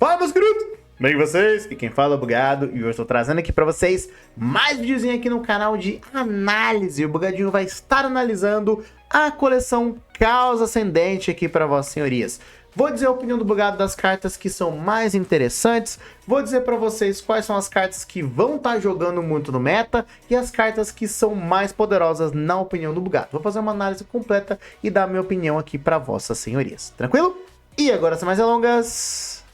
Fala, meus queridos! Bem com vocês? E quem fala é o Bugado, e eu estou trazendo aqui para vocês mais videozinho aqui no canal de análise. O Bugadinho vai estar analisando a coleção Caos Ascendente aqui para vossas senhorias. Vou dizer a opinião do Bugado das cartas que são mais interessantes, vou dizer para vocês quais são as cartas que vão estar jogando muito no meta e as cartas que são mais poderosas na opinião do Bugado. Vou fazer uma análise completa e dar minha opinião aqui para vossas senhorias. Tranquilo? E agora, sem mais delongas,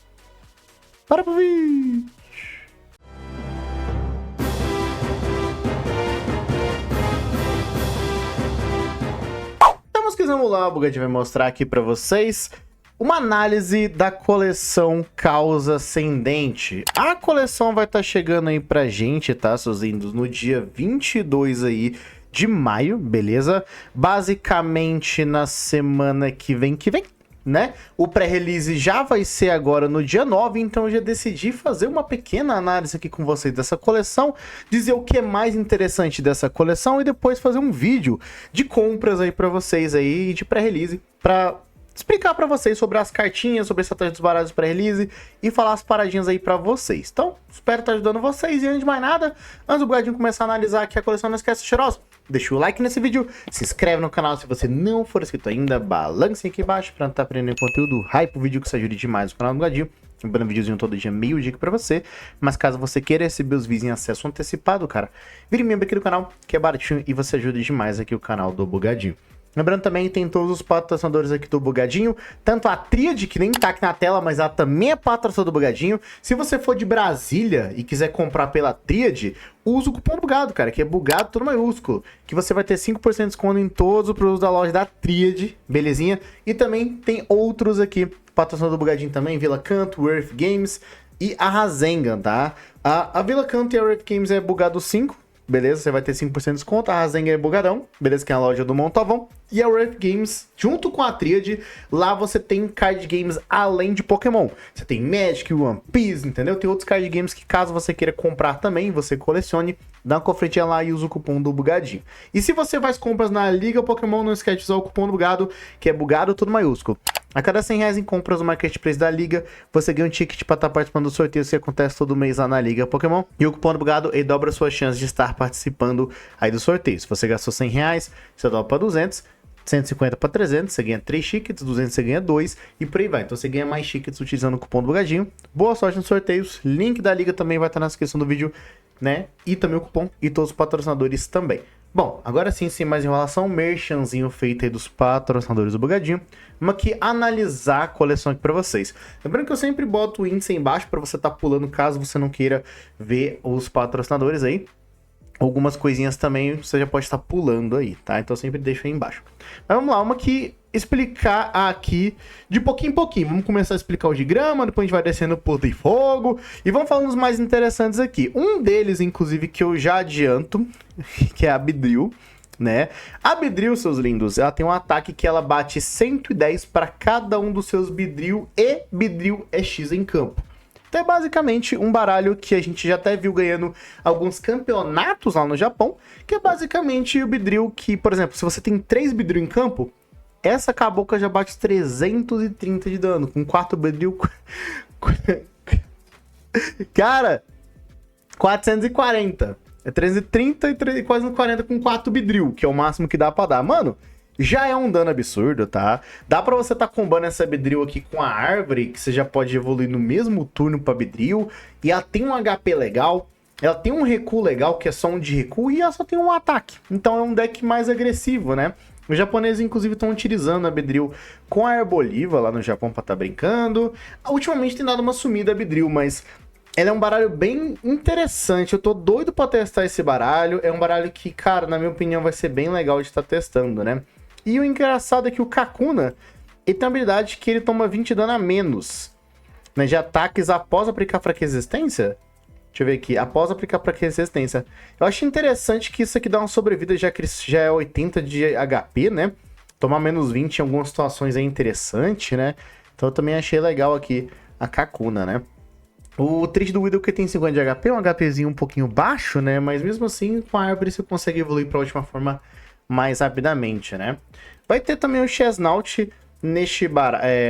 para pro vídeo! Então, vamos lá, o Bugadinho vai mostrar aqui para vocês uma análise da coleção Caos Ascendente. A coleção vai estar chegando aí pra gente, tá, seus lindos, no dia 22 aí de maio, beleza? Basicamente na semana que vem, né? O pré-release já vai ser agora no dia 9, então eu já decidi fazer uma pequena análise aqui com vocês dessa coleção, dizer o que é mais interessante dessa coleção e depois fazer um vídeo de compras aí pra vocês aí, de pré-release, pra explicar pra vocês sobre as cartinhas, sobre a estratégia dos baralhos pré-release e falar as paradinhas aí pra vocês. Então, espero estar ajudando vocês e antes de mais nada, antes do Bugadinho começar a analisar aqui a coleção, não esquece, cheiroso, deixa o like nesse vídeo, se inscreve no canal se você não for inscrito ainda, balance aqui embaixo pra não estar aprendendo conteúdo, hype o vídeo que isso ajude demais o canal do Bugadinho. Lembrando, videozinho todo dia, meio-dia aqui pra você. Mas caso você queira receber os vídeos em acesso antecipado, cara, vire membro aqui do canal, que é baratinho e você ajuda demais aqui o canal do Bugadinho. Lembrando também, tem todos os patrocinadores aqui do Bugadinho, tanto a Tríade, que nem tá aqui na tela, mas ela também é patrocinadora do Bugadinho. Se você for de Brasília e quiser comprar pela Tríade, usa o cupom Bugado, cara, que é Bugado tudo maiúsculo, que você vai ter 5% de desconto em todos os produtos da loja da Tríade, belezinha? E também tem outros aqui, patrocinador do Bugadinho também, Vila Canto, Earth Games e a Rasengan, tá? A Vila Canto e a Earth Games é Bugado 5, beleza? Você vai ter 5% de desconto. A Rasengan é Bugadão, beleza? Que é a loja do Montalvão. E a Earth Games, junto com a Tríade, lá você tem card games além de Pokémon. Você tem Magic, One Piece, entendeu? Tem outros card games que, caso você queira comprar também, você colecione, dá uma conferidinha lá e usa o cupom do Bugadinho. E se você faz compras na Liga Pokémon, não esquece de usar o cupom do Bugado, que é Bugado tudo maiúsculo. A cada R$100 em compras no Marketplace da Liga, você ganha um ticket para estar participando do sorteio que acontece todo mês lá na Liga Pokémon. E o cupom do Bugado, ele dobra a sua chance de estar participando aí do sorteio. Se você gastou R$100, você dobra para 200, 150 para 300, você ganha 3 tickets, 200 você ganha 2 e por aí vai. Então você ganha mais tickets utilizando o cupom do Bugadinho. Boa sorte nos sorteios. Link da Liga também vai estar na descrição do vídeo, né? E também o cupom e todos os patrocinadores também. Bom, agora sim, sem mais enrolação, merchanzinho feito aí dos patrocinadores do Bugadinho. Vamos aqui analisar a coleção aqui pra vocês. Lembrando que eu sempre boto o índice aí embaixo pra você tá pulando caso você não queira ver os patrocinadores aí. Algumas coisinhas também você já pode estar pulando aí, tá? Então eu sempre deixo aí embaixo. Mas vamos lá, vamos aqui explicar aqui de pouquinho em pouquinho. Vamos começar a explicar o de grama, depois a gente vai descendo por de fogo e vamos falando dos mais interessantes aqui. Um deles, inclusive, que eu já adianto, que é a Beedrill, né? A Beedrill, seus lindos, ela tem um ataque que ela bate 110 para cada um dos seus Beedrill e Beedrill EX em campo. Então é basicamente um baralho que a gente já até viu ganhando alguns campeonatos lá no Japão, que é basicamente o Beedrill que, por exemplo, se você tem 3 Beedrill em campo, essa cabocla já bate 330 de dano, com 4 Beedrill... Cara, 440. É 330 e quase 40 com 4 Beedrill, que é o máximo que dá pra dar. Mano, já é um dano absurdo, tá? Dá pra você tá combando essa Beedrill aqui com a árvore, que você já pode evoluir no mesmo turno pra Beedrill. E ela tem um HP legal, ela tem um recuo legal, que é só um de recuo, e ela só tem um ataque. Então é um deck mais agressivo, né? Os japoneses, inclusive, estão utilizando a Beedrill com a Herboliva lá no Japão pra tá brincando. Ultimamente tem dado uma sumida a Beedrill, mas ela é um baralho bem interessante. Eu tô doido pra testar esse baralho. É um baralho que, cara, na minha opinião, vai ser bem legal de estar testando, né? E o engraçado é que o Kakuna, ele tem uma habilidade que ele toma 20 de dano a menos, né, de ataques após aplicar fraqueza resistência. Deixa eu ver aqui, após aplicar fraqueza resistência. Eu acho interessante que isso aqui dá uma sobrevida, já que já é 80 de HP, né? Tomar menos 20 em algumas situações é interessante, né? Então eu também achei legal aqui a Kakuna, né? O triste do Widow que tem 50 de HP, é um HPzinho um pouquinho baixo, né? Mas mesmo assim, com a árvore você consegue evoluir para a última forma mais rapidamente, né? Vai ter também o Chesnaught,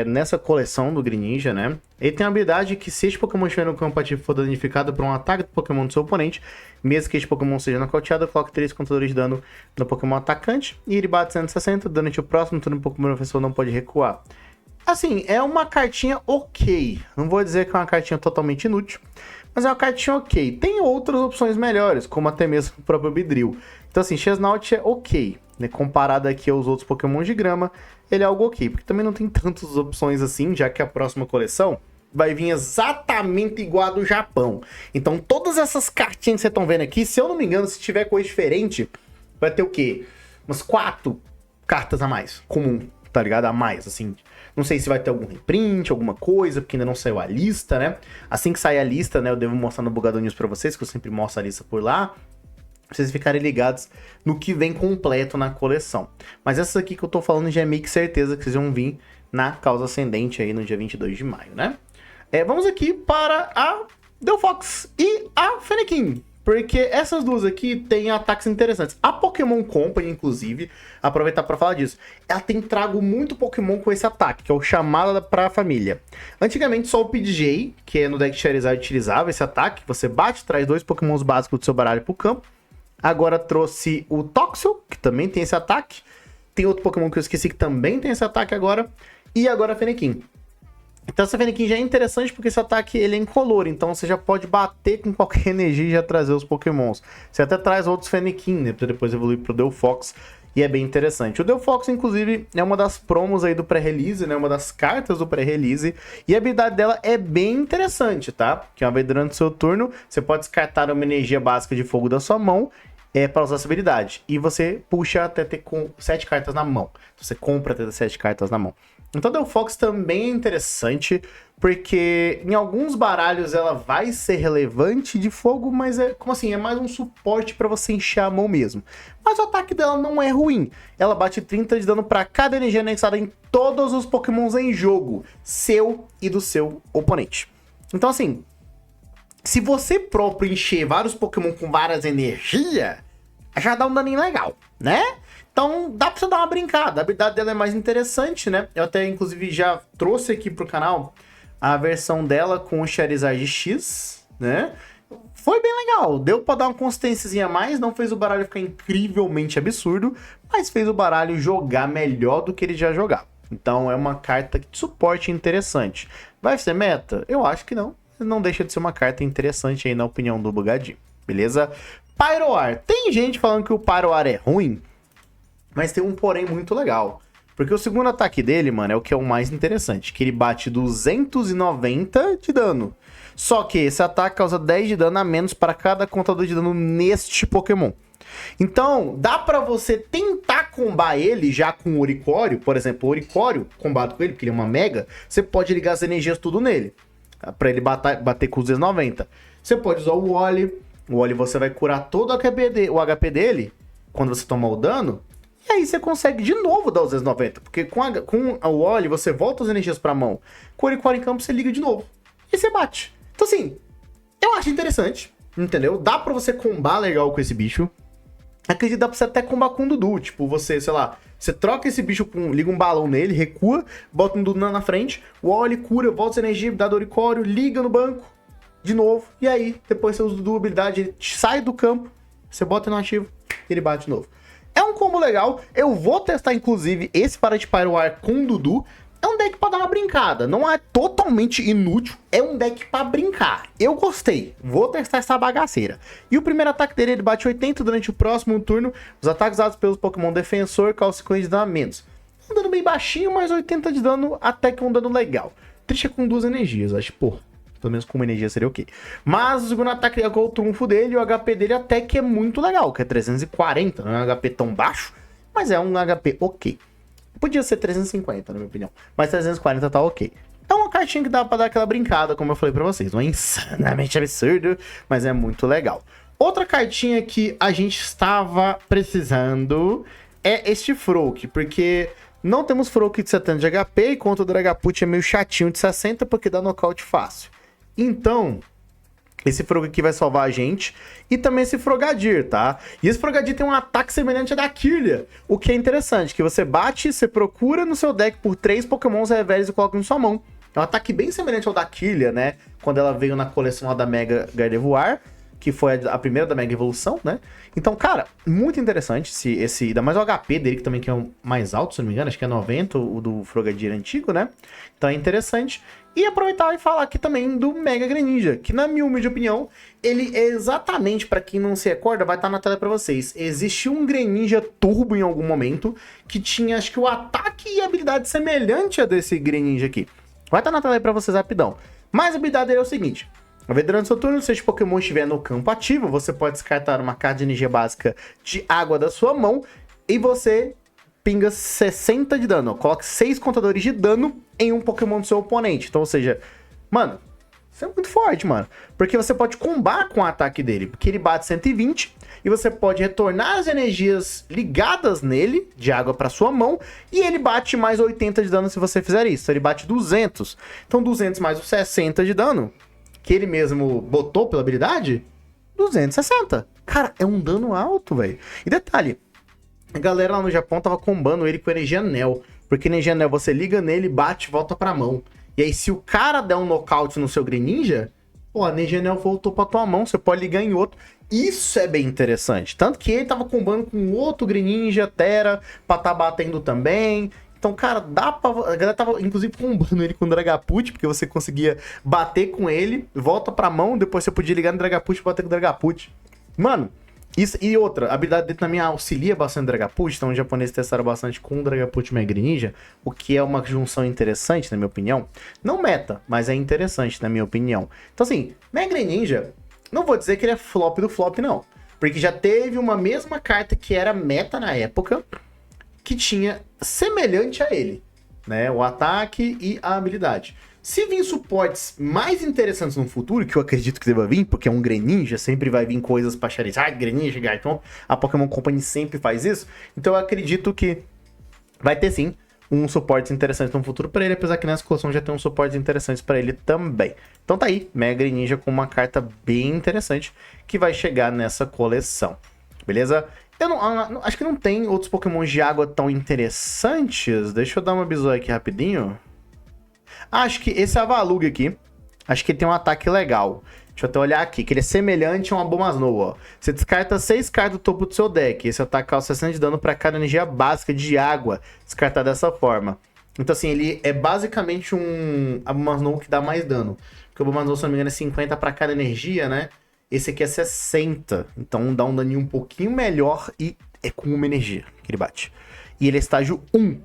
nessa coleção do Greninja, né? Ele tem a habilidade que se este Pokémon estiver no campo ativo e for danificado por um ataque do Pokémon do seu oponente, mesmo que este Pokémon seja nocauteado, coloque 3 contadores de dano no Pokémon atacante e ele bate 160, durante o próximo turno o Pokémon ofensor não pode recuar. Assim, é uma cartinha ok. Não vou dizer que é uma cartinha totalmente inútil, mas é uma cartinha ok. Tem outras opções melhores, como até mesmo o próprio Beedrill. Então assim, Chesnaught é ok, né? Comparado aqui aos outros Pokémon de grama, ele é algo ok, porque também não tem tantas opções assim, já que a próxima coleção vai vir exatamente igual a do Japão. Então todas essas cartinhas que vocês estão vendo aqui, se eu não me engano, se tiver coisa diferente, vai ter o quê? Umas 4 cartas a mais, comum, tá ligado? A mais, assim. Não sei se vai ter algum reprint, alguma coisa, porque ainda não saiu a lista, né? Assim que sair a lista, né, eu devo mostrar no Bugador News pra vocês, que eu sempre mostro a lista por lá, pra vocês ficarem ligados no que vem completo na coleção. Mas essa aqui que eu tô falando já é meio que certeza que vocês vão vir na causa ascendente aí no dia 22 de maio, né? Vamos aqui para a Delphox e a Fennekin, porque essas duas aqui têm ataques interessantes. A Pokémon Company, inclusive, aproveitar para falar disso, ela tem trago muito Pokémon com esse ataque, que é o chamada para a família. Antigamente só o PDJ, que é no deck Charizard, utilizava esse ataque. Você bate, traz 2 Pokémons básicos do seu baralho pro campo. Agora trouxe o Toxel, que também tem esse ataque. Tem outro Pokémon que eu esqueci que também tem esse ataque agora. E agora a Fennekin. Então essa Fennekin já é interessante porque esse ataque ele é incolor, então você já pode bater com qualquer energia e já trazer os Pokémons. Você até traz outros Fennekin, né, pra depois evoluir pro Delphox, e é bem interessante. O Delphox, inclusive, é uma das promos aí do pré-release, né, uma das cartas do pré-release, e a habilidade dela é bem interessante, tá? Que uma vez durante o seu turno, você pode descartar uma energia básica de fogo da sua mão, para usar essa habilidade. E você puxa até ter com 7 cartas na mão. Você compra até ter 7 cartas na mão. Então a Delphox também é interessante, porque em alguns baralhos ela vai ser relevante de fogo, mas como assim, é mais um suporte para você encher a mão mesmo. Mas o ataque dela não é ruim. Ela bate 30 de dano para cada energia anexada em todos os Pokémons em jogo, seu e do seu oponente. Então assim, se você próprio encher vários Pokémon com várias energias, já dá um daninho legal, né? Então dá pra você dar uma brincada, a habilidade dela é mais interessante, né? Eu até inclusive já trouxe aqui pro canal a versão dela com o Charizard X, né? Foi bem legal, deu pra dar uma consistênciazinha a mais, não fez o baralho ficar incrivelmente absurdo, mas fez o baralho jogar melhor do que ele já jogava. Então é uma carta de suporte interessante. Vai ser meta? Eu acho que não. Não deixa de ser uma carta interessante aí na opinião do Bugadinho, beleza? Pyroar. Tem gente falando que o Pyroar é ruim, mas tem um porém muito legal. Porque o segundo ataque dele, mano, é o que é o mais interessante, que ele bate 290 de dano. Só que esse ataque causa 10 de dano a menos para cada contador de dano neste Pokémon. Então, dá pra você tentar combar ele já com o Oricório. Por exemplo, o Oricório, combate com ele, porque ele é uma mega, você pode ligar as energias tudo nele, pra ele bater com os 290. Você pode usar o Wally. O Wally você vai curar todo o HP dele quando você tomar o dano. E aí você consegue de novo dar os 290. Porque com o Wally você volta as energias pra mão. Com o Oricório em campo você liga de novo. E você bate. Então assim, eu acho interessante. Entendeu? Dá pra você combar legal com esse bicho. Acredito que dá pra você até combar com o Dudu. Tipo, você, sei lá, você troca esse bicho, liga um balão nele, recua, bota um Dudu na frente, o Wally cura, volta essa energia, dá do Oricório, liga no banco, de novo, e aí, depois você usa o Dudu, habilidade, ele sai do campo, você bota no ativo, ele bate de novo. É um combo legal, eu vou testar, inclusive, esse Parade Pyroar com o Dudu. É um deck pra dar uma brincada, não é totalmente inútil, é um deck pra brincar. Eu gostei, vou testar essa bagaceira. E o primeiro ataque dele, ele bate 80 durante o próximo turno. Os ataques usados pelos Pokémon Defensor causam 50 de dano a menos. Um dano bem baixinho, mas 80 de dano até que um dano legal. Triste é com 2 energias, acho, pô. Pelo menos com uma energia seria ok. Mas o segundo ataque é com o trunfo dele, e o HP dele até que é muito legal, que é 340, não é um HP tão baixo, mas é um HP ok. Podia ser 350, na minha opinião, mas 340 tá ok. É uma cartinha que dá pra dar aquela brincada, como eu falei pra vocês. Não é insanamente absurdo, mas é muito legal. Outra cartinha que a gente estava precisando é este Froak, porque não temos Froak de 70 de HP, e contra o Dragapult é meio chatinho de 60, porque dá nocaute fácil. Então, Esse Frog aqui vai salvar a gente. E também esse Frogadier, tá? E esse Frogadier tem um ataque semelhante ao da Kirlia. O que é interessante, que você bate, você procura no seu deck por 3 Pokémons reveres e coloca em sua mão. É um ataque bem semelhante ao da Kirlia, né? Quando ela veio na coleção lá da Mega Gardevoir, que foi a primeira da Mega Evolução, né? Então, cara, muito interessante ainda mais o HP dele, que também que é o mais alto, se não me engano, acho que é 90, o do Frogadier antigo, né? Então é interessante. E aproveitar e falar aqui também do Mega Greninja, que na minha humilde opinião, ele é exatamente, pra quem não se recorda, vai estar na tela pra vocês. Existiu um Greninja Turbo em algum momento, que tinha, acho que o ataque e habilidade semelhante a desse Greninja aqui. Vai estar na tela aí pra vocês rapidão. Mas a habilidade dele é o seguinte: durante seu turno, se esse Pokémon estiver no campo ativo, você pode descartar uma carta de energia básica de água da sua mão e você pinga 60 de dano. Coloque 6 contadores de dano em um Pokémon do seu oponente. Então, ou seja, mano, isso é muito forte, mano. Porque você pode combar com o ataque dele, porque ele bate 120 e você pode retornar as energias ligadas nele, de água para sua mão, e ele bate mais 80 de dano se você fizer isso. Ele bate 200. Então, 200 mais os 60 de dano que ele mesmo botou pela habilidade, 260. Cara, é um dano alto, velho. E detalhe, a galera lá no Japão tava combando ele com energia Neo, porque energia Neo você liga nele, bate e volta pra mão. E aí se o cara der um nocaute no seu Greninja, pô, a energia Neo voltou pra tua mão, você pode ligar em outro. Isso é bem interessante. Tanto que ele tava combando com outro Greninja, Terra, pra tá batendo também. Então, cara, dá pra... A galera tava, inclusive, combando ele com o Dragapult, porque você conseguia bater com ele, volta pra mão, depois você podia ligar no Dragapult e bater com o Dragapult. Mano, isso... E outra, a habilidade dele também auxilia bastante o Dragapult, então os japoneses testaram bastante com o Dragapult e Mega Greninja, o que é uma junção interessante, na minha opinião. Não meta, mas é interessante, na minha opinião. Então, assim, Mega Greninja, não vou dizer que ele é flop do flop, não. Porque já teve uma mesma carta que era meta na época, que tinha semelhante a ele, né? O ataque e a habilidade. Se vir suportes mais interessantes no futuro, que eu acredito que deva vir, porque é um Greninja, sempre vai vir coisas pra Charizard, Greninja, Garchomp, a Pokémon Company sempre faz isso, então eu acredito que vai ter sim um suporte interessante no futuro pra ele, apesar que nessa coleção já tem um suporte interessante pra ele também. Então tá aí, Mega Greninja com uma carta bem interessante que vai chegar nessa coleção, beleza? Eu não, acho que não tem outros Pokémon de água tão interessantes. Deixa eu dar uma bisoia aqui rapidinho. Acho que esse Avalugg aqui, acho que ele tem um ataque legal. Deixa eu até olhar aqui, que ele é semelhante a uma Abomasnow, ó. Você descarta 6 cartas do topo do seu deck. Esse ataque causa 60 de dano para cada energia básica de água, descartar dessa forma. Então assim, ele é basicamente um Abomasnow que dá mais dano. Porque o Abomasnow, se não me engano, é 50 para cada energia, né? Esse aqui é 60, então dá um daninho um pouquinho melhor e é com uma energia que ele bate. E ele é estágio 1,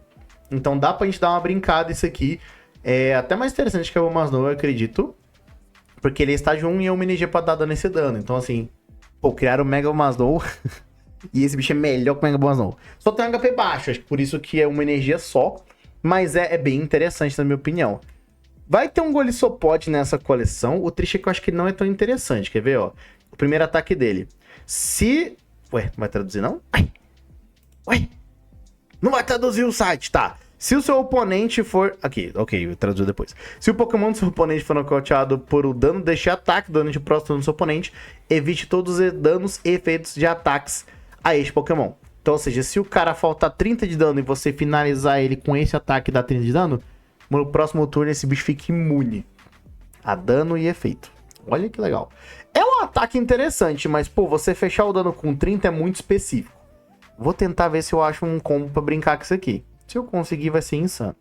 então dá pra gente dar uma brincada isso aqui. É até mais interessante que o Abomasnow, eu acredito, porque ele é estágio 1 e é uma energia pra dar dano nesse dano. Então assim, pô, criaram o Mega Abomasnow e esse bicho é melhor que o Mega Abomasnow. Só tem um HP baixo, acho que por isso que é uma energia só, mas é bem interessante na minha opinião. Vai ter um Golisopod nessa coleção. O triste é que eu acho que não é tão interessante. Quer ver, ó? O primeiro ataque dele. Se... Ué, não vai traduzir, não? Ué? Não vai traduzir o site, tá. Se o seu oponente for... Aqui, ok, eu traduzo depois. Se o Pokémon do seu oponente for nocauteado por o dano deste ataque durante o próximo turno do seu oponente, evite todos os danos e efeitos de ataques a este Pokémon. Então, ou seja, se o cara faltar 30 de dano e você finalizar ele com esse ataque e dar 30 de dano... No próximo turno, esse bicho fica imune a dano e efeito. Olha que legal. É um ataque interessante, mas, pô, você fechar o dano com 30 é muito específico. Vou tentar ver se eu acho um combo pra brincar com isso aqui. Se eu conseguir, vai ser insano.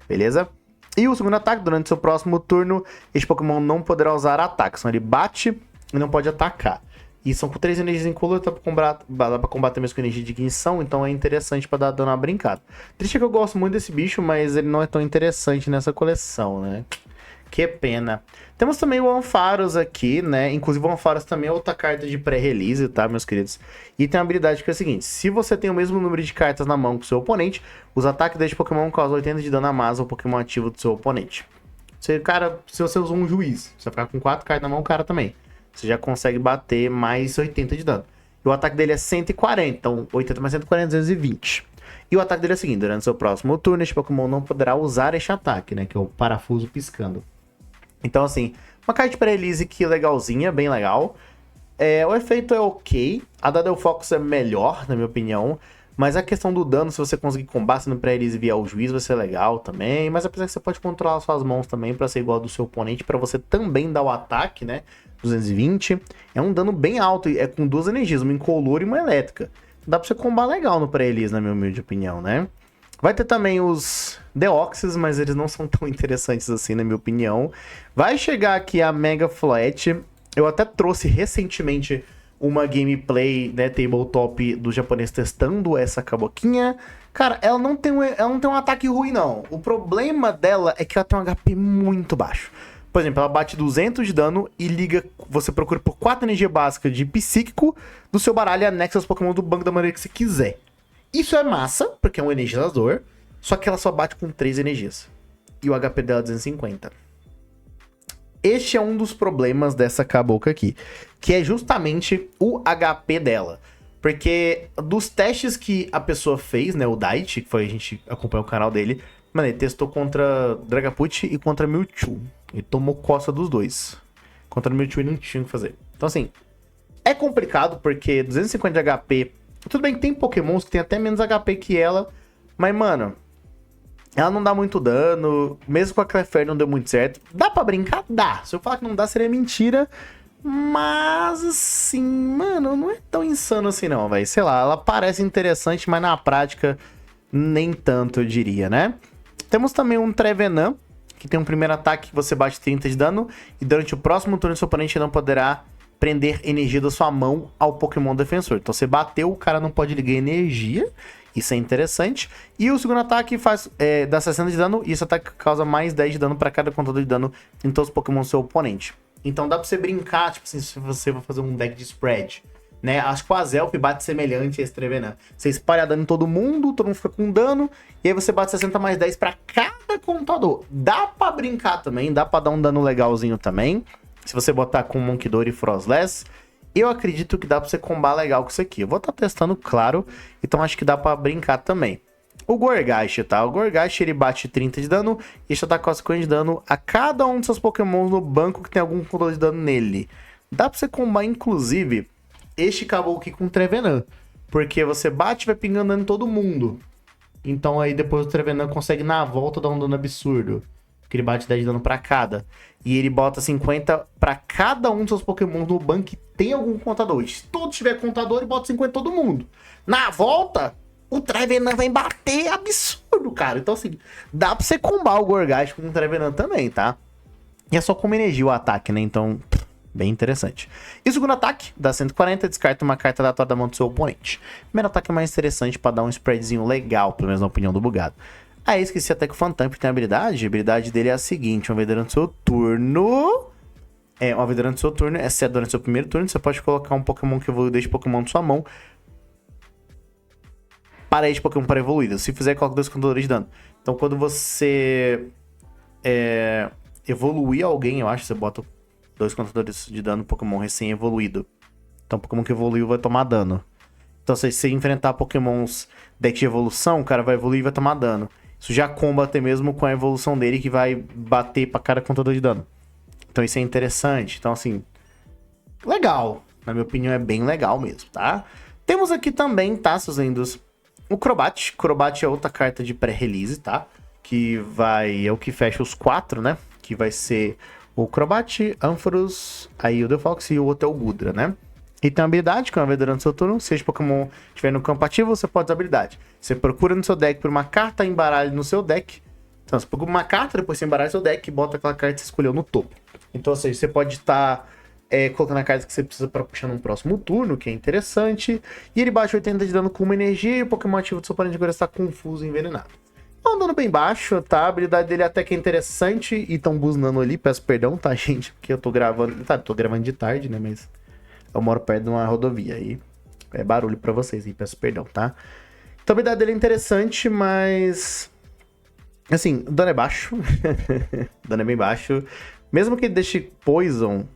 Beleza? E o segundo ataque, durante seu próximo turno, este Pokémon não poderá usar ataque. Então ele bate e não pode atacar. E são com 3 energias incolor, dá pra combater mesmo com energia de ignição, então é interessante pra dar dano uma brincada. Triste é que eu gosto muito desse bicho, mas ele não é tão interessante nessa coleção, né? Que pena. Temos também o Ampharos aqui, né? Inclusive o Ampharos também é outra carta de pré-release, tá, meus queridos? E tem uma habilidade que é a seguinte: se você tem o mesmo número de cartas na mão que o seu oponente, os ataques deste Pokémon causam 80 de dano a mais ao Pokémon ativo do seu oponente. Se você usou um juiz, você vai ficar com 4 cartas na mão, o cara também. Você já consegue bater mais 80 de dano. E o ataque dele é 140, então 80 mais 140, 220. E o ataque dele é o seguinte: durante seu próximo turno, este Pokémon não poderá usar este ataque, né? Que é o parafuso piscando. Então, assim, Uma carta de pré-release que legalzinha, bem legal. O efeito é ok, a da Del Focus é melhor, na minha opinião. Mas a questão do dano, se você conseguir combate no pré-release via o juiz, vai ser legal também. Mas apesar que você pode controlar suas mãos também pra ser igual ao do seu oponente, pra você também dar o ataque, né? 220. É um dano bem alto, é com 2 energias, uma incolor e uma elétrica. Dá pra você combar legal no pré-release, na minha humilde opinião, né? Vai ter também os Deoxys, mas eles não são tão interessantes assim, na minha opinião. Vai chegar aqui a Mega Flat. Eu até trouxe recentemente uma gameplay, né, tabletop do japonês testando essa caboquinha. Cara, ela não tem um ataque ruim, não. O problema dela é que ela tem um HP muito baixo. Por exemplo, ela bate 200 de dano e liga... Você procura por 4 energia básica de psíquico do seu baralho e anexa os Pokémon do banco da maneira que você quiser. Isso é massa, porque é um energizador, só que ela só bate com 3 energias. E o HP dela é 250. Este é um dos problemas dessa cabocla aqui, que é justamente o HP dela. Porque dos testes que a pessoa fez, né, o Dait, que foi, a gente acompanhou o canal dele, mano, ele testou contra Dragapult e contra Mewtwo. Ele tomou coça dos dois. Contra Mewtwo ele não tinha o que fazer. Então assim, é complicado porque 250 de HP... Tudo bem que tem Pokémons que tem até menos HP que ela, mas mano... Ela não dá muito dano, mesmo com a Clefairy não deu muito certo. Dá pra brincar? Dá. Se eu falar que não dá, seria mentira. Mas, assim, mano, não é tão insano assim não, velho. Sei lá, ela parece interessante, mas na prática, nem tanto, eu diria, né? Temos também um Trevenant, que tem um primeiro ataque que você bate 30 de dano. E durante o próximo turno, seu oponente não poderá prender energia da sua mão ao Pokémon defensor. Então, você bateu, o cara não pode ligar energia. Isso é interessante. E o segundo ataque dá 60 de dano. E esse ataque causa mais 10 de dano para cada contador de dano em todos os Pokémon do seu oponente. Então dá pra você brincar, tipo assim, se você vai fazer um deck de spread, né? Acho que o Azelf bate semelhante a esse Trevenant. Você espalha dano em todo mundo fica com dano. E aí você bate 60 mais 10 para cada contador. Dá pra brincar também, dá pra dar um dano legalzinho também. Se você botar com Monkidori e Frostless... Eu acredito que dá pra você combar legal com isso aqui. Eu vou estar testando, claro. Então acho que dá pra brincar também. O Gorgash, tá? O Gorgash, ele bate 30 de dano. E este ataque com 50 de dano a cada um dos seus Pokémons no banco que tem algum controle de dano nele. Dá pra você combar, inclusive, este caboclo aqui com o Trevenant. Porque você bate e vai pingando dano em todo mundo. Então aí depois o Trevenant consegue na volta dar um dano absurdo. Que ele bate 10 de dano pra cada. E ele bota 50 pra cada um dos seus Pokémon no banco que tem algum contador. Se todos tiver contador, ele bota 50 em todo mundo. Na volta, o Trevenant vai bater absurdo, cara. Então assim, dá pra você combar o Gorgash com o Trevenant também, tá? E é só como energia o ataque, né? Então, bem interessante. E o segundo ataque, dá 140, descarta uma carta aleatória da mão do seu oponente. Primeiro ataque é mais interessante pra dar um spreadzinho legal, pelo menos na opinião do bugado. Aí, esqueci até que o Phantump tem habilidade. A habilidade dele é a seguinte: uma vez durante o seu turno... uma vez durante o seu turno, exceto durante o seu primeiro turno, você pode colocar um Pokémon que evolui deste Pokémon na sua mão para este Pokémon para evoluído. Se fizer, coloca 2 contadores de dano. Então, quando você evoluir alguém, eu acho, você bota 2 contadores de dano no Pokémon recém-evoluído. Então, o Pokémon que evoluiu vai tomar dano. Então, se você enfrentar Pokémons deck de evolução, o cara vai evoluir e vai tomar dano. Isso já comba até mesmo com a evolução dele, que vai bater para cada contador de dano. Então isso é interessante. Então assim, legal. Na minha opinião é bem legal mesmo, tá? Temos aqui também, tá, seus lindos, o Crobat. Crobat é outra carta de pré-release, tá? Que é o que fecha os 4, né? Que vai ser o Crobat, Ampharos, aí o Delphox e o outro é o Gudra, né? E tem uma habilidade que uma vez durante o seu turno, se esse Pokémon estiver no campo ativo, você pode usar a habilidade. Você procura no seu deck por uma carta, embaralha no seu deck. Então você procura uma carta, depois você embaralha no seu deck e bota aquela carta que você escolheu no topo. Então, ou seja, você pode estar colocando a carta que você precisa para puxar no próximo turno, que é interessante. E ele baixa 80 de dano com uma energia e o Pokémon ativo do seu oponente agora está confuso e envenenado. É um dano bem baixo, tá? A habilidade dele até que é interessante. E estão buzinando ali, peço perdão, tá, gente? Porque eu tô gravando... Tá, tô gravando de tarde, né? Mas eu moro perto de uma rodovia aí. É barulho pra vocês aí, peço perdão, tá? Então a habilidade dele é interessante, mas... Assim, o dano é baixo. O dano é bem baixo. Mesmo que ele deixe Poison,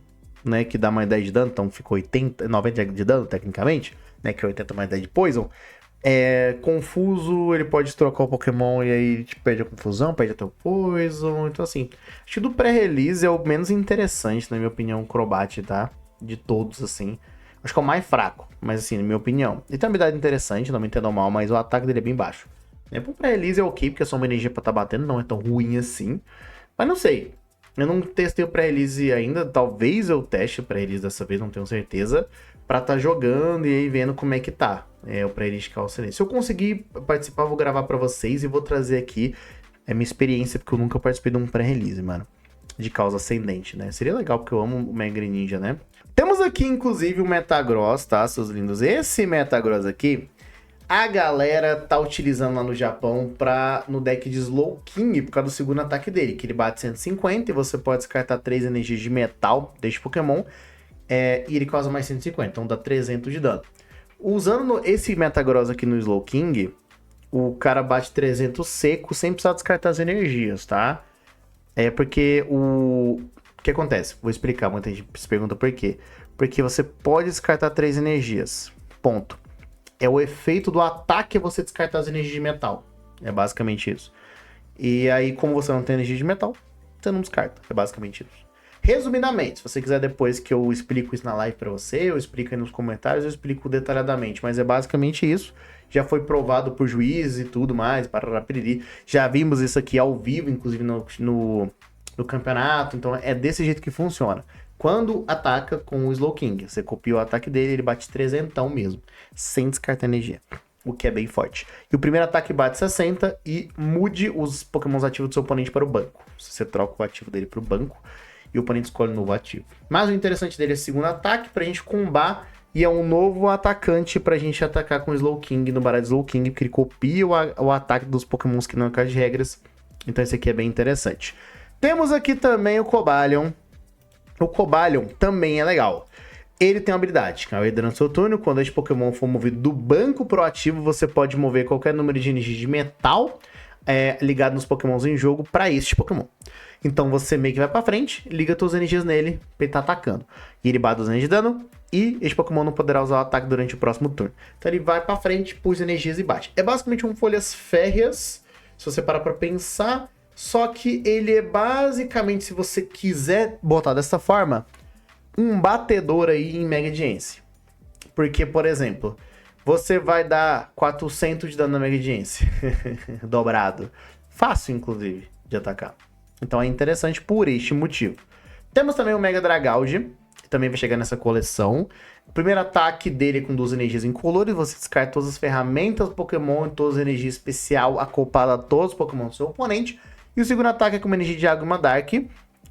né, que dá mais 10 de dano, então ficou 90 de dano, tecnicamente, né, que é 80 mais 10 de Poison. É confuso, ele pode trocar o Pokémon e aí tipo, perde a confusão, perde até o Poison. Então, assim, acho que do pré-release é o menos interessante, na minha opinião, o Crobat, tá? De todos, assim. Acho que é o mais fraco, mas assim, na minha opinião. Ele tem uma habilidade interessante, não me entendam mal, mas o ataque dele é bem baixo. Pro pré-release é ok, porque é só uma energia pra tá batendo, não é tão ruim assim. Mas não sei. Eu não testei o pré-release ainda, talvez eu teste o pré-release dessa vez, não tenho certeza, pra tá jogando e aí vendo como é que tá o pré-release de Calça Ascendente. Se eu conseguir participar, eu vou gravar pra vocês e vou trazer aqui minha experiência, porque eu nunca participei de um pré-release, mano, de Causa Ascendente, né? Seria legal, porque eu amo o Mega Ninja, né? Temos aqui, inclusive, o Metagross, tá, seus lindos? Esse Metagross aqui, a galera tá utilizando lá no Japão no deck de Slowking, por causa do segundo ataque dele, que ele bate 150 e você pode descartar 3 energias de metal deste Pokémon, e ele causa mais 150, então dá 300 de dano. Usando esse Metagross aqui no Slowking, o cara bate 300 seco sem precisar descartar as energias, tá? Porque o que acontece? Vou explicar, muita gente se pergunta por quê. Porque você pode descartar 3 energias, ponto. É o efeito do ataque você descartar as energias de metal. É basicamente isso. E aí, como você não tem energia de metal, você não descarta. É basicamente isso. Resumidamente, se você quiser depois que eu explico isso na live pra você, eu explico aí nos comentários, eu explico detalhadamente. Mas é basicamente isso. Já foi provado por juízes e tudo mais, para piriri. Já vimos isso aqui ao vivo, inclusive no campeonato. Então é desse jeito que funciona. Quando ataca com o Slowking, você copia o ataque dele, ele bate 300 mesmo, sem descartar energia, o que é bem forte. E o primeiro ataque bate 60 e mude os Pokémons ativos do seu oponente para o banco. Você troca o ativo dele para o banco e o oponente escolhe um novo ativo. Mas o interessante dele é o segundo ataque, pra gente combar, e é um novo atacante pra gente atacar com o Slowking no baralho de Slowking, porque ele copia o ataque dos Pokémons que não é caso de regras. Então esse aqui é bem interessante. Temos aqui também o Cobalion. O Cobalion também é legal. Ele tem uma habilidade, que durante o seu turno, quando este Pokémon for movido do banco pro ativo, você pode mover qualquer número de energia de metal ligado nos Pokémons em jogo para este Pokémon. Então você meio que vai pra frente, liga suas energias nele pra ele tá atacando. E ele bate 200 de dano, e este Pokémon não poderá usar o ataque durante o próximo turno. Então ele vai pra frente, puxa energias e bate. É basicamente um Folhas Férreas, se você parar pra pensar. Só que ele é basicamente, se você quiser botar dessa forma, um batedor aí em Mega Audiência. Porque, por exemplo, você vai dar 400 de dano na Mega Audiência. Dobrado. Fácil, inclusive, de atacar. Então é interessante por este motivo. Temos também o Mega Dragalge, que também vai chegar nessa coleção. O primeiro ataque dele é com 2 energias incolores. Você descarta todas as ferramentas do Pokémon e todas as energias especial acoplada a todos os Pokémon do seu oponente. E o segundo ataque é com uma energia de água e uma Dark.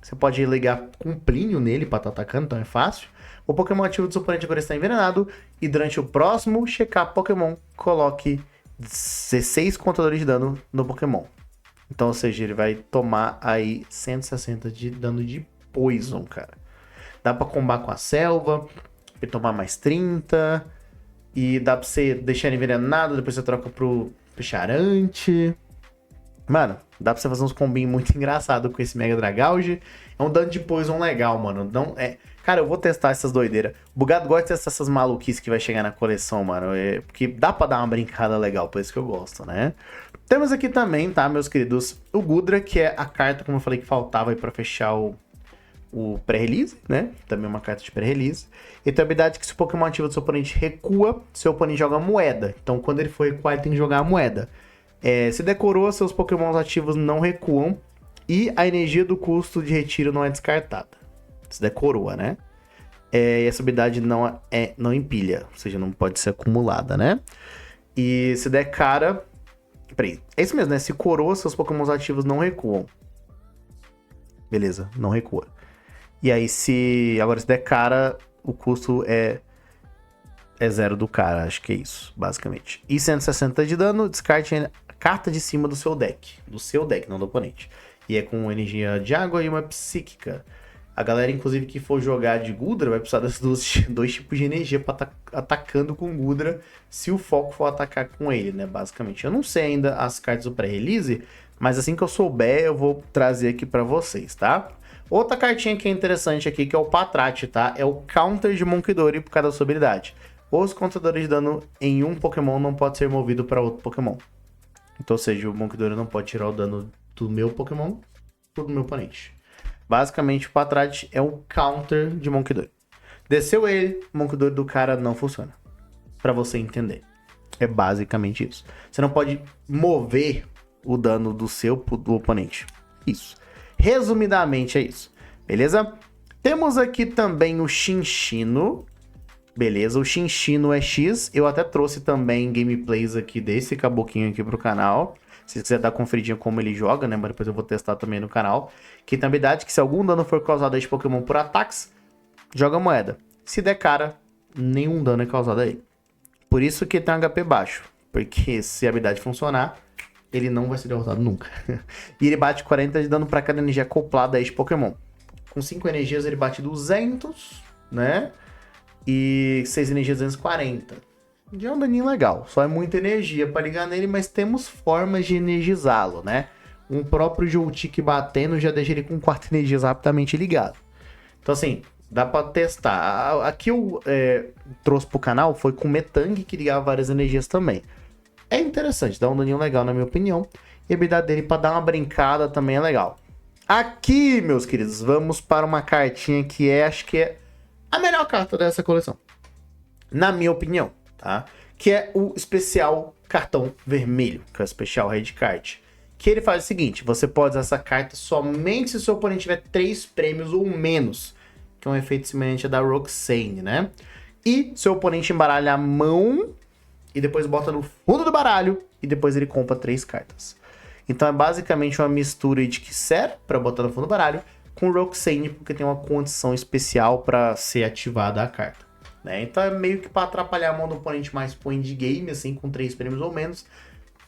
Você pode ligar com um Plínio nele para estar atacando, então é fácil. O Pokémon ativo do seu oponente agora está envenenado. E durante o próximo check-up Pokémon, coloque 16 contadores de dano no Pokémon. Então, ou seja, ele vai tomar aí 160 de dano de Poison, cara. Dá pra combar com a selva, pra tomar mais 30. E dá pra você deixar ele envenenado, depois você troca pro Picharante. Mano, dá pra você fazer uns combinhos muito engraçados com esse Mega Dragalge. É um dano de Poison legal, mano. Não, cara, eu vou testar essas doideiras. O Bugado gosta de testar essas maluquices que vai chegar na coleção, mano. Porque dá pra dar uma brincada legal, por isso que eu gosto, né? Temos aqui também, tá, meus queridos, o Goodra, que é a carta, como eu falei, que faltava aí pra fechar o pré-release, né? Também uma carta de pré-release. E tem a habilidade que se o Pokémon ativo do seu oponente recua, seu oponente joga a moeda. Então, quando ele for recuar, ele tem que jogar a moeda. Se decorou, seus Pokémons ativos não recuam e a energia do custo de retiro não é descartada. Se decorou, né? E essa habilidade não empilha, ou seja, não pode ser acumulada, né? E se der cara... Peraí, é isso mesmo, né? Se coroa, seus Pokémons ativos não recuam. Beleza, não recua. E aí, agora se der cara, o custo é 0 do cara, acho que é isso, basicamente. E 160 de dano, descarte a carta de cima do seu deck. Do seu deck, não do oponente. E é com energia de água e uma psíquica. A galera, inclusive, que for jogar de Goodra, vai precisar desses dois tipos de energia pra estar atacando com Goodra, se o foco for atacar com ele, né, basicamente. Eu não sei ainda as cartas do pré-release, mas assim que eu souber, eu vou trazer aqui pra vocês, tá? Outra cartinha que é interessante aqui, que é o Patrat, tá? É o counter de Munkidori por causa da sua habilidade. os contadores de dano em um Pokémon não pode ser movido para outro Pokémon. Então, ou seja, o Monkidori não pode tirar o dano do meu Pokémon pro meu oponente. Basicamente, o Patrat é o counter de Monkidori. Desceu ele, o Monkidori do cara não funciona. Pra você entender. É basicamente isso. Você não pode mover o dano do seu do oponente. Isso. Resumidamente é isso. Beleza? Temos aqui também o Chinchino. Beleza, o Chinchino é X. Eu até trouxe também gameplays aqui desse caboquinho aqui pro canal. Se você quiser dar conferidinha como ele joga, né? Mas depois eu vou testar também no canal. Que tem a habilidade que se algum dano for causado a este Pokémon por ataques, joga moeda. Se der cara, nenhum dano é causado a ele. Por isso que tem um HP baixo. Porque se a habilidade funcionar, ele não vai ser derrotado nunca. E ele bate 40 de dano para cada energia acoplada a este Pokémon. Com 5 energias ele bate 200, né? E 6 energias 240. Já é um daninho legal. Só é muita energia para ligar nele, mas temos formas de energizá-lo, né? Um próprio Joltik batendo já deixa ele com 4 energias rapidamente ligado. Então assim, dá para testar. Aqui eu trouxe pro canal foi com Metang, que ligava várias energias também. É interessante, dá um daninho legal na minha opinião. E a habilidade dele para dar uma brincada também é legal. Aqui, meus queridos, vamos para uma cartinha que acho que é a melhor carta dessa coleção. Na minha opinião, tá? Que é o especial cartão vermelho, que é o especial Red Card. Que ele faz o seguinte, você pode usar essa carta somente se o seu oponente tiver 3 prêmios ou menos. Que é um efeito semelhante a da Roxane, né? E seu oponente embaralha a mão e depois bota no fundo do baralho e depois ele compra 3 cartas. Então é basicamente uma mistura de Kisser para botar no fundo do baralho com Roxane, porque tem uma condição especial para ser ativada a carta. Né? Então é meio que para atrapalhar a mão do oponente mais pro endgame, assim, com 3 prêmios ou menos,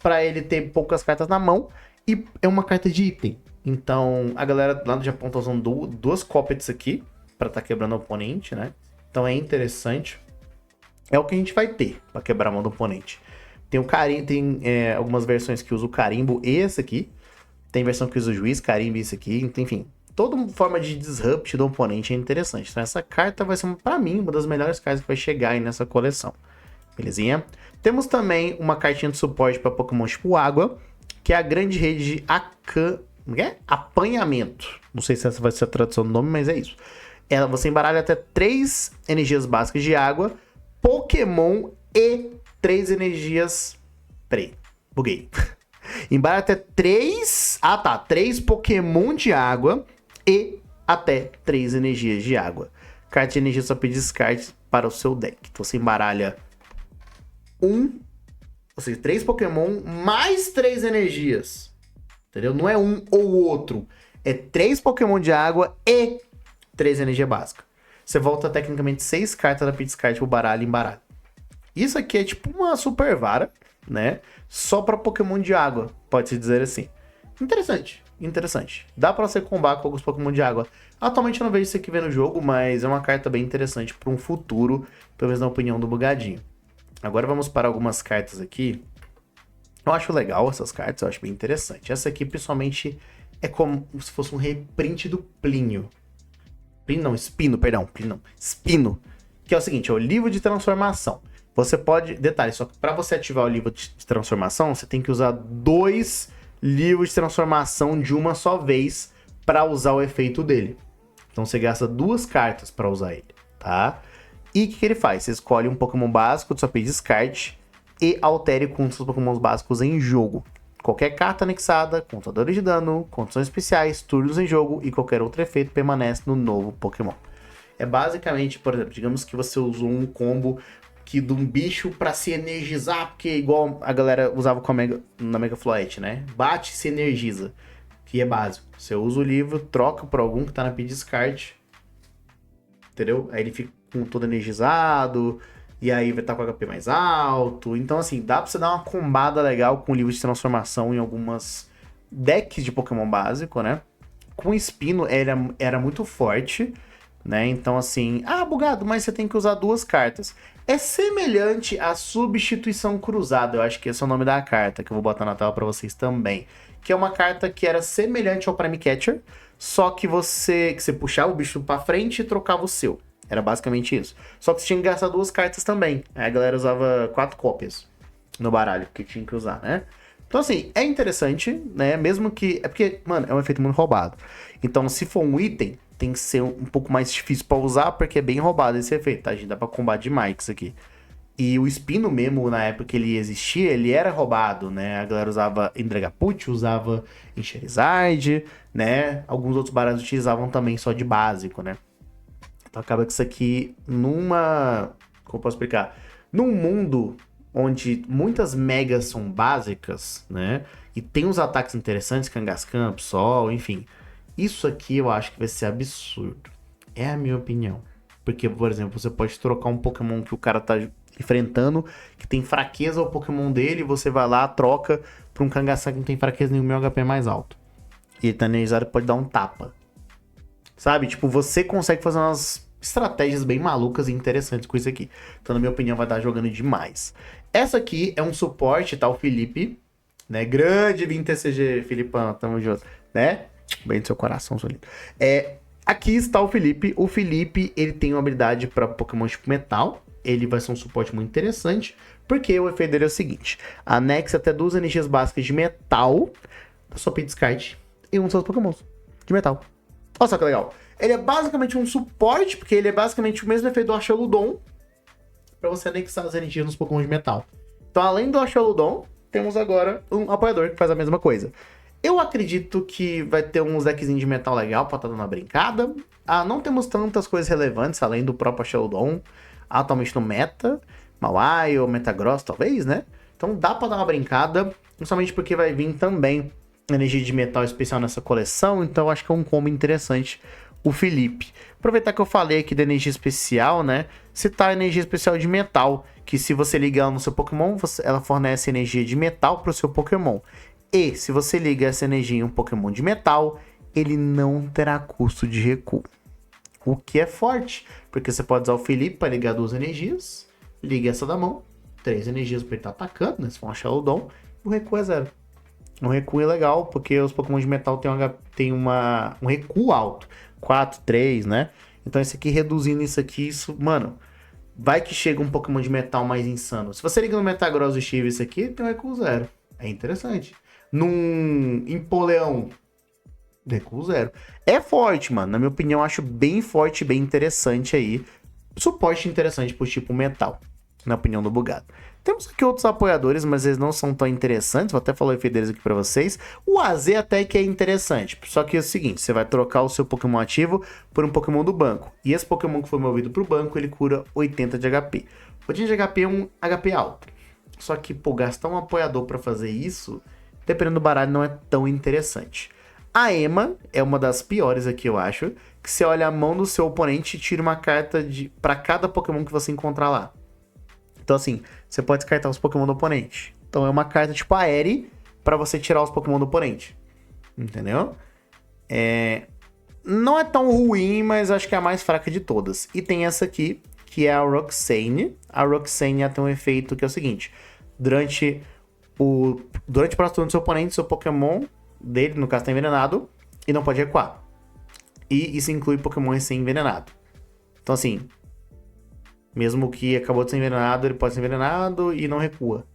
para ele ter poucas cartas na mão, e é uma carta de item. Então a galera lá no Japão tá usando 2 Coppets aqui, para tá quebrando o oponente, né? Então é interessante. É o que a gente vai ter para quebrar a mão do oponente. Tem o carimbo, tem algumas versões que usa o carimbo e esse aqui. Tem versão que usa o juiz, carimbo e esse aqui, enfim. Toda forma de disrupt do oponente é interessante. Então essa carta vai ser, pra mim, uma das melhores cartas que vai chegar aí nessa coleção. Belezinha? Temos também uma cartinha de suporte para Pokémon tipo água, que é a grande rede de apanhamento. Não sei se essa vai ser a tradução do nome, mas é isso. Você embaralha até 3 energias básicas de água, Pokémon e 3 energias... Peraí, buguei. Embaralha até 3... 3 Pokémon de água e até 3 energias de água. Carta de energia só pede descarte para o seu deck. Então você embaralha ou seja, 3 Pokémon mais 3 energias. Entendeu? Não é um ou outro. É 3 Pokémon de água e 3 energia básica. Você volta tecnicamente 6 cartas da Pitscart pro baralho em baralho. Isso aqui é tipo uma super vara, né? Só para Pokémon de água, pode-se dizer assim. Interessante, interessante. Dá para você combar com alguns Pokémon de água. Atualmente eu não vejo isso aqui no jogo, mas é uma carta bem interessante para um futuro, pelo menos na opinião do Bugadinho. Agora vamos para algumas cartas aqui. Eu acho legal essas cartas, eu acho bem interessante. Essa aqui, principalmente, é como se fosse um reprint do Plínio. Spino. Que é o seguinte, é o livro de transformação. Você pode... Detalhe, só que para você ativar o livro de transformação, você tem que usar 2 livros de transformação de uma só vez para usar o efeito dele. Então você gasta 2 cartas para usar ele, tá? E o que ele faz? Você escolhe um Pokémon básico de sua page descarte e altere com os seus Pokémon básicos em jogo. Qualquer carta anexada, contadores de dano, condições especiais, turnos em jogo e qualquer outro efeito permanece no novo Pokémon. É basicamente, por exemplo, digamos que você usou um combo que de um bicho para se energizar, porque igual a galera usava com na Mega Floette, né? Bate e se energiza, que é básico. Você usa o livro, troca por algum que tá na descarte, entendeu? Aí ele fica todo energizado, e aí vai estar com o HP mais alto. Então, assim, dá pra você dar uma combada legal com o livro de transformação em algumas decks de Pokémon básico, né? Com o Espino era muito forte, né? Então, assim... Bugado, mas você tem que usar 2 cartas. É semelhante à substituição cruzada. Eu acho que esse é o nome da carta, que eu vou botar na tela pra vocês também. Que é uma carta que era semelhante ao Prime Catcher, só que você puxava o bicho pra frente e trocava o seu. Era basicamente isso. Só que você tinha que gastar 2 cartas também. Aí a galera usava 4 cópias no baralho, que tinha que usar, né? Então, assim, é interessante, né? Mesmo que... É porque, mano, é um efeito muito roubado. Então, se for um item, tem que ser um pouco mais difícil pra usar, porque é bem roubado esse efeito, tá? A gente dá pra combater demais isso aqui. E o Espino mesmo, na época que ele existia, ele era roubado, né? A galera usava em Dragapult, usava em Charizard, né? Alguns outros baralhos utilizavam também só de básico, né? Então acaba que isso aqui, numa... Como eu posso explicar? Num mundo onde muitas megas são básicas, né? E tem uns ataques interessantes, Kangaskhan, Absol, enfim. Isso aqui eu acho que vai ser absurdo. É a minha opinião. Porque, por exemplo, você pode trocar um Pokémon que o cara tá enfrentando, que tem fraqueza ao Pokémon dele, e você vai lá, troca pra um Kangaskhan que não tem fraqueza nenhuma e o HP é mais alto. E ele tá energizado, pode dar um tapa. Sabe? Tipo, você consegue fazer umas estratégias bem malucas e interessantes com isso aqui. Então, na minha opinião, vai estar jogando demais. Essa aqui é um suporte, tá? O Felipe, né? Grande 20 TCG, Filipão, tamo junto, né? Bem do seu coração, seu lindo. Aqui está o Felipe. O Felipe, ele tem uma habilidade para Pokémon tipo Metal. Ele vai ser um suporte muito interessante, porque o efeito dele é o seguinte: anexe até 2 energias básicas de Metal da sua Pit Descarte e um dos seus Pokémons de Metal. Olha só que legal. Ele é basicamente um suporte, porque ele é basicamente o mesmo efeito do Archaludon, para você anexar as energias nos Pokémon de Metal. Então, além do Archaludon, temos agora um apoiador que faz a mesma coisa. Eu acredito que vai ter uns deckzinhos de metal legal pra estar dando uma brincada. Não temos tantas coisas relevantes, além do próprio Archaludon, atualmente no meta. Mawai ou Metagross, talvez, né? Então dá pra dar uma brincada, principalmente porque vai vir também energia de metal especial nessa coleção, então acho que é um combo interessante o Felipe. Aproveitar que eu falei aqui da energia especial, né? Citar a energia especial de metal, que se você ligar ela no seu Pokémon, ela fornece energia de metal para o seu Pokémon. E se você liga essa energia em um Pokémon de metal, ele não terá custo de recuo. O que é forte, porque você pode usar o Felipe para ligar 2 energias, liga essa da mão, 3 energias para ele estar atacando, né? Se for um Archaludon, o recuo é 0. Um recuo é legal, porque os Pokémon de metal tem um recuo alto. 4, 3, né? Então esse aqui, reduzindo isso aqui, isso, mano, vai que chega um Pokémon de metal mais insano. Se você liga no Metagross e Steve esse aqui, tem um recuo 0. É interessante. Num Empoleão, recuo 0. É forte, mano. Na minha opinião, eu acho bem forte, bem interessante aí. Suporte interessante pro tipo metal, na opinião do Bugado. Temos aqui outros apoiadores, mas eles não são tão interessantes. Vou até falar o efeito deles aqui pra vocês. O AZ até que é interessante. Só que é o seguinte, você vai trocar o seu Pokémon ativo por um Pokémon do banco. E esse Pokémon que foi movido pro banco, ele cura 80 de HP. 80 de HP é um HP alto. Só que, pô, gastar um apoiador pra fazer isso, dependendo do baralho, não é tão interessante. A Emma é uma das piores aqui, eu acho. Que você olha a mão do seu oponente e tira uma carta pra cada Pokémon que você encontrar lá. Então, assim, você pode descartar os Pokémon do oponente. Então, é uma carta tipo Aerie pra você tirar os Pokémon do oponente. Entendeu? Não é tão ruim, mas acho que é a mais fraca de todas. E tem essa aqui, que é a Roxane. A Roxane tem um efeito que é o seguinte. Durante o próximo turno do seu oponente, seu Pokémon dele, no caso, tá envenenado e não pode recuar. E isso inclui Pokémon recém-envenenado. Então, assim, mesmo que acabou de ser envenenado, ele pode ser envenenado e não recua.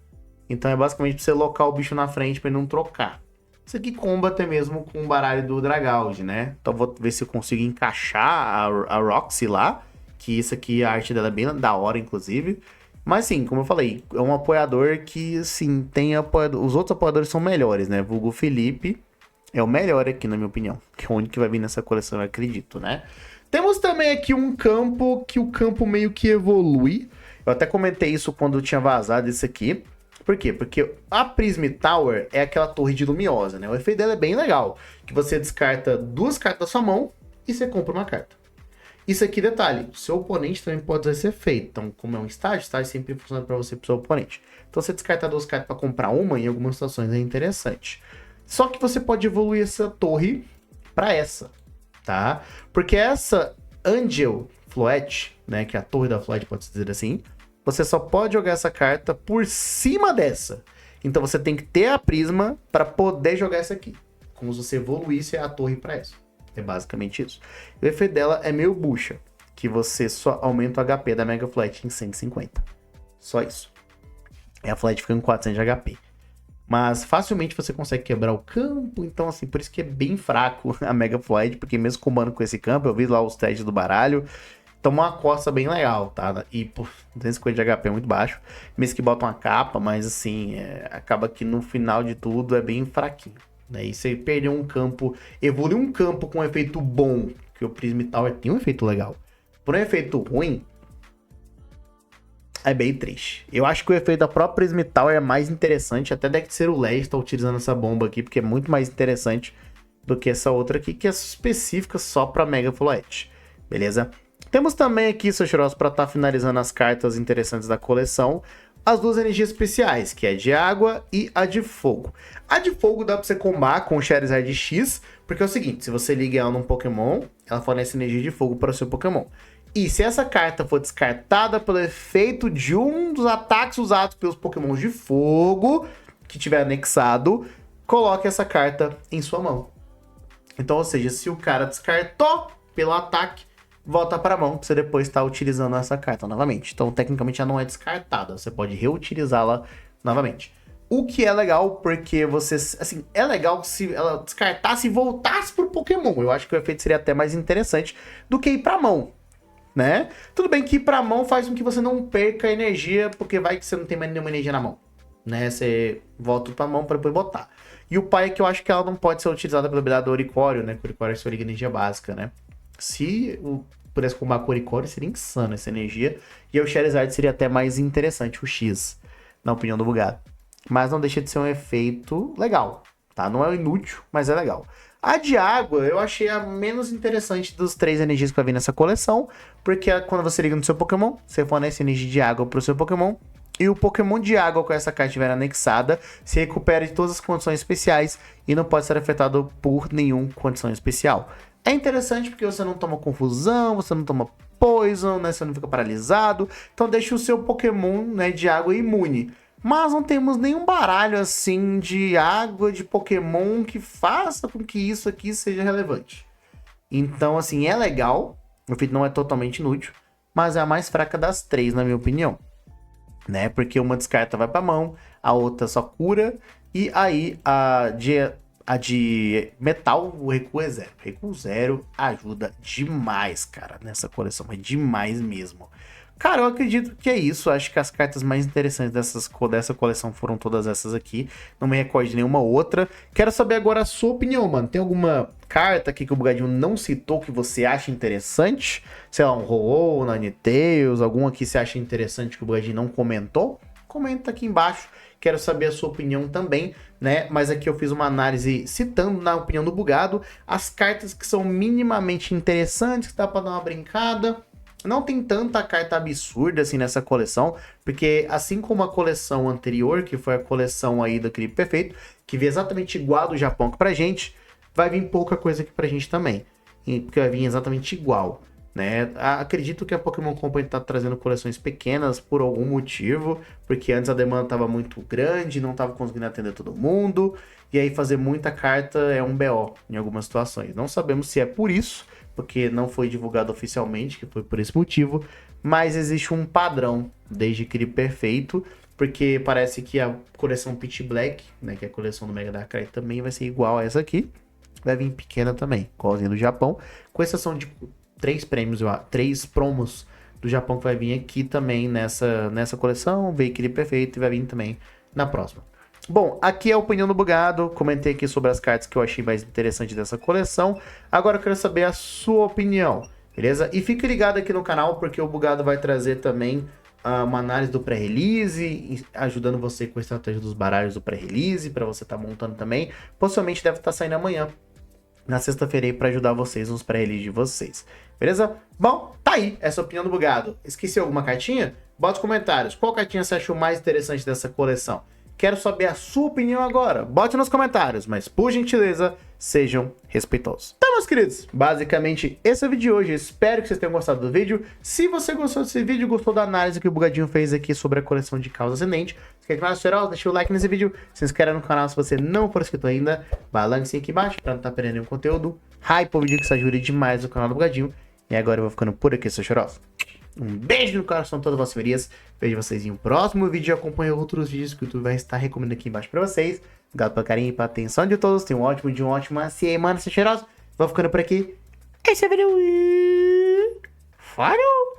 Então é basicamente pra você locar o bicho na frente pra ele não trocar. Isso aqui comba até mesmo com o baralho do Dragauge, né? Então vou ver se eu consigo encaixar a Roxy lá. Que isso aqui, a arte dela é bem da hora, inclusive. Mas sim, como eu falei, é um apoiador que, sim, tem apoiador. Os outros apoiadores são melhores, né? Vulgo Felipe é o melhor aqui, na minha opinião. Que é o único que vai vir nessa coleção, eu acredito, né? Temos também aqui um campo, que o campo meio que evolui. Eu até comentei isso quando tinha vazado esse aqui. Por quê? Porque a Prism Tower é aquela torre de Lumiosa, né? O efeito dela é bem legal. Que você descarta 2 cartas da sua mão e você compra uma carta. Isso aqui, detalhe, o seu oponente também pode fazer esse efeito. Então, como é um estágio sempre funciona para você e pro seu oponente. Então, você descartar 2 cartas para comprar uma, em algumas situações é interessante. Só que você pode evoluir essa torre para essa, tá? Porque essa Angel Floette, né, que é a torre da Floette, pode-se dizer assim, você só pode jogar essa carta por cima dessa. Então você tem que ter a prisma para poder jogar essa aqui. Como se você evoluísse a torre para essa. É basicamente isso. O efeito dela é meio bucha. que você só aumenta o HP da Mega Flat em 150. Só isso. E a Flat fica com 400 de HP. Mas facilmente você consegue quebrar o campo, então assim, por isso que é bem fraco a Mega Flight, porque mesmo combando com esse campo, eu vi lá os testes do baralho, toma uma costa bem legal, tá? E por 250 de HP é muito baixo, mesmo que bota uma capa, mas assim, acaba que no final de tudo é bem fraquinho, né? E você perdeu um campo, evoluiu um campo com um efeito bom, que o Prism Tower tem um efeito legal, por um efeito ruim, é bem triste. Eu acho que o efeito da própria Prism Tower é mais interessante, até deve ser o LED tá utilizando essa bomba aqui, porque é muito mais interessante do que essa outra aqui, que é específica só para Mega Floette, beleza? Temos também aqui, seu cheiroso, para estar finalizando as cartas interessantes da coleção, as duas energias especiais, que é a de água e a de fogo. A de fogo dá para você combar com o Charizard X, porque é o seguinte, se você liga ela num Pokémon, ela fornece energia de fogo para o seu Pokémon. E se essa carta for descartada pelo efeito de um dos ataques usados pelos Pokémons de fogo que tiver anexado, coloque essa carta em sua mão. Então, ou seja, se o cara descartou pelo ataque, volta para a mão para você depois estar utilizando essa carta novamente. Então, tecnicamente, ela não é descartada, você pode reutilizá-la novamente. O que é legal, porque você, assim, é legal se ela descartasse e voltasse pro Pokémon. Eu acho que o efeito seria até mais interessante do que ir para a mão. Né? Tudo bem que ir pra mão faz com que você não perca energia, porque vai que você não tem mais nenhuma energia na mão, né? Você volta pra mão pra depois botar. E o pai é que eu acho que ela não pode ser utilizada pela habilidade do Oricório, né? Que o Oricório é sua energia básica, né? Se pudesse combar com o Oricório, seria insano essa energia. E o Charizard seria até mais interessante, o X, na opinião do Bugado. Mas não deixa de ser um efeito legal, tá? Não é inútil, mas é legal. A de água eu achei a menos interessante dos 3 energias que vai vir nessa coleção, porque quando você liga no seu Pokémon, você fornece energia de água pro seu Pokémon, e o Pokémon de água com essa carta estiver anexada, se recupera de todas as condições especiais e não pode ser afetado por nenhuma condição especial. É interessante porque você não toma confusão, você não toma poison, né? Você não fica paralisado, então deixa o seu Pokémon, né, de água imune. Mas não temos nenhum baralho assim de água de Pokémon que faça com que isso aqui seja relevante. Então, assim, é legal. O efeito não é totalmente inútil, mas é a mais fraca das 3, na minha opinião. Né? Porque uma descarta vai pra mão, a outra só cura, e aí a de metal, o recuo é 0. Recuo 0 ajuda demais, cara, nessa coleção. É demais mesmo. Cara, eu acredito que é isso. Acho que as cartas mais interessantes dessa coleção foram todas essas aqui. Não me recordo de nenhuma outra. Quero saber agora a sua opinião, mano. Tem alguma carta aqui que o Bugadinho não citou que você acha interessante? Sei lá, um Ho-Oh, um Ninetales, alguma que você acha interessante que o Bugadinho não comentou? Comenta aqui embaixo. Quero saber a sua opinião também, né? Mas aqui eu fiz uma análise citando, na opinião do Bugado, as cartas que são minimamente interessantes, que dá pra dar uma brincada. Não tem tanta carta absurda assim nessa coleção, porque assim como a coleção anterior, que foi a coleção aí do Clipe Perfeito, que veio exatamente igual a do Japão que pra gente, vai vir pouca coisa aqui pra gente também, porque vai vir exatamente igual, né? Acredito que a Pokémon Company tá trazendo coleções pequenas por algum motivo, porque antes a demanda tava muito grande, não tava conseguindo atender todo mundo, e aí fazer muita carta é um BO em algumas situações. Não sabemos se é por isso, porque não foi divulgado oficialmente, que foi por esse motivo, mas existe um padrão desde Clipe Perfeito, porque parece que a coleção Pitch Black, né, que é a coleção do Mega Darkrai, também vai ser igual a essa aqui, vai vir pequena também, igualzinha do Japão, com exceção de 3 promos do Japão que vai vir aqui também nessa coleção, veio Clipe Perfeito e vai vir também na próxima. Bom, aqui é a opinião do Bugado, comentei aqui sobre as cartas que eu achei mais interessante dessa coleção, agora eu quero saber a sua opinião, beleza? E fique ligado aqui no canal, porque o Bugado vai trazer também uma análise do pré-release, ajudando você com a estratégia dos baralhos do pré-release, para você estar montando também, possivelmente deve estar saindo amanhã, na sexta-feira aí, para ajudar vocês nos pré-release de vocês, beleza? Bom, tá aí, essa é a opinião do Bugado. Esqueci alguma cartinha? Bota nos comentários, qual cartinha você achou mais interessante dessa coleção? Quero saber a sua opinião agora. Bote nos comentários, mas por gentileza, sejam respeitosos. Então, meus queridos, basicamente esse é o vídeo de hoje. Espero que vocês tenham gostado do vídeo. Se você gostou desse vídeo, gostou da análise que o Bugadinho fez aqui sobre a coleção de Causa Ascendente, se quer mais geral, deixa o like nesse vídeo, se inscreve no canal se você não for inscrito ainda, balance aqui embaixo para não estar perdendo nenhum conteúdo. Hype o vídeo que isso ajude demais o canal do Bugadinho. E agora eu vou ficando por aqui, seus cheirosos. Um beijo no coração de todas as vossas. Vejo vocês em um próximo vídeo e acompanhe outros vídeos que o YouTube vai estar recomendando aqui embaixo pra vocês. Obrigado pelo carinho e pela atenção de todos. Tenham um ótimo dia, um ótimo semana, seus cheirosos. Vou ficando por aqui. Esse é o vídeo. Falou!